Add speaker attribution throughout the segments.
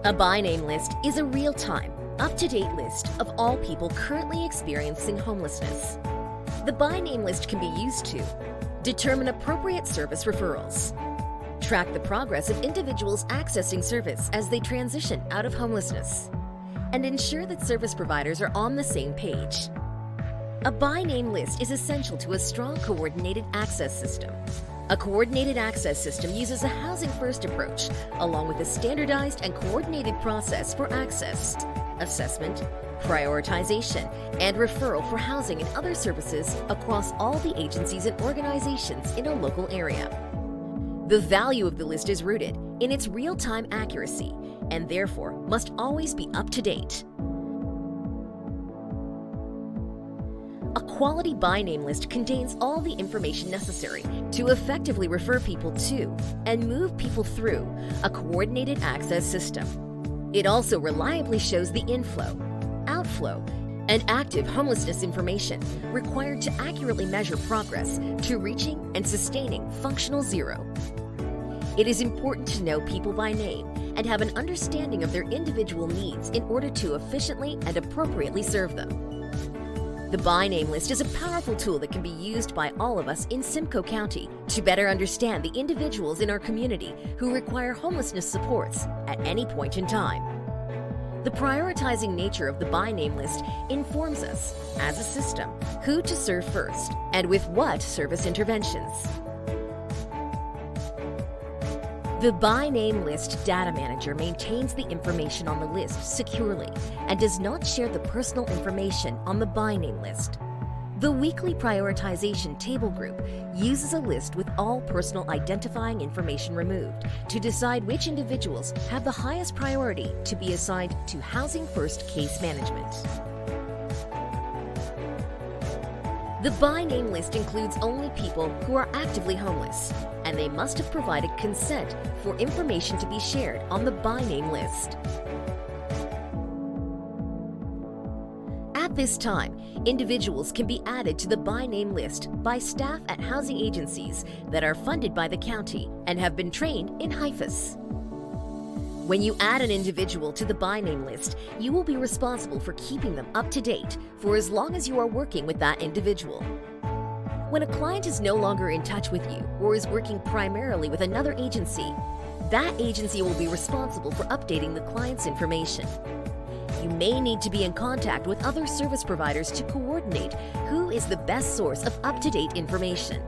Speaker 1: A by name list is a real-time, up-to-date list of all people currently experiencing homelessness. The by name list can be used to determine appropriate service referrals, track the progress of individuals accessing service as they transition out of homelessness, and ensure that service providers are on the same page. A by name list is essential to a strong coordinated access system. A coordinated access system uses a housing-first approach, along with a standardized and coordinated process for access, assessment, prioritization, and referral for housing and other services across all the agencies and organizations in a local area. The value of the list is rooted in its real-time accuracy and therefore must always be up to date. A quality by name list contains all the information necessary to effectively refer people to and move people through a coordinated access system. It also reliably shows the inflow, outflow, and active homelessness information required to accurately measure progress to reaching and sustaining functional zero. It is important to know people by name and have an understanding of their individual needs in order to efficiently and appropriately serve them. The by name list is a powerful tool that can be used by all of us in Simcoe County to better understand the individuals in our community who require homelessness supports at any point in time. The prioritizing nature of the by name list informs us, as a system, who to serve first and with what service interventions. The by name list data manager maintains the information on the list securely and does not share the personal information on the by name list. The weekly prioritization table group uses a list with all personal identifying information removed to decide which individuals have the highest priority to be assigned to Housing First case management. The by name list includes only people who are actively homeless, and they must have provided consent for information to be shared on the by name list. At this time, individuals can be added to the by name list by staff at housing agencies that are funded by the county and have been trained in HIFAS. When you add an individual to the by name list, you will be responsible for keeping them up to date for as long as you are working with that individual. When a client is no longer in touch with you or is working primarily with another agency, that agency will be responsible for updating the client's information. You may need to be in contact with other service providers to coordinate who is the best source of up-to-date information.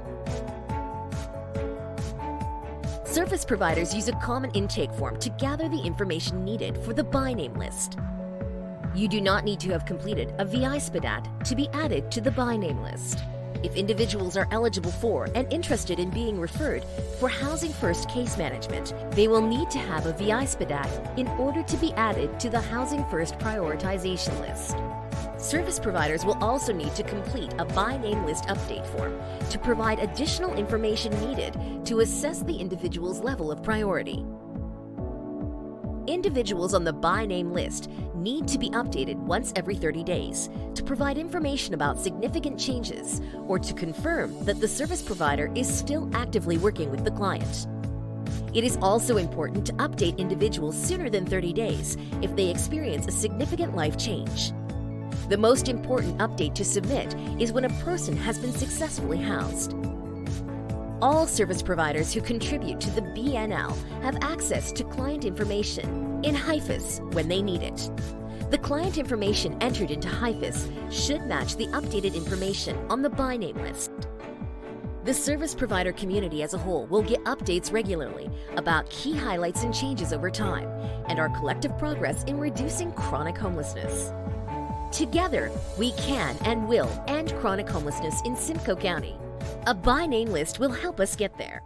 Speaker 1: Service providers use a common intake form to gather the information needed for the by name list. You do not need to have completed a VI SPDAT to be added to the by name list. If individuals are eligible for and interested in being referred for Housing First case management, they will need to have a VI SPDAT in order to be added to the Housing First prioritization list. Service providers will also need to complete a by name list update form to provide additional information needed to assess the individual's level of priority. Individuals on the by name list need to be updated once every 30 days to provide information about significant changes or to confirm that the service provider is still actively working with the client. It is also important to update individuals sooner than 30 days if they experience a significant life change. The most important update to submit is when a person has been successfully housed. All service providers who contribute to the BNL have access to client information in HIFAS when they need it. The client information entered into HIFAS should match the updated information on the by name list. The service provider community as a whole will get updates regularly about key highlights and changes over time and our collective progress in reducing chronic homelessness. Together, we can and will end chronic homelessness in Simcoe County. A by name list will help us get there.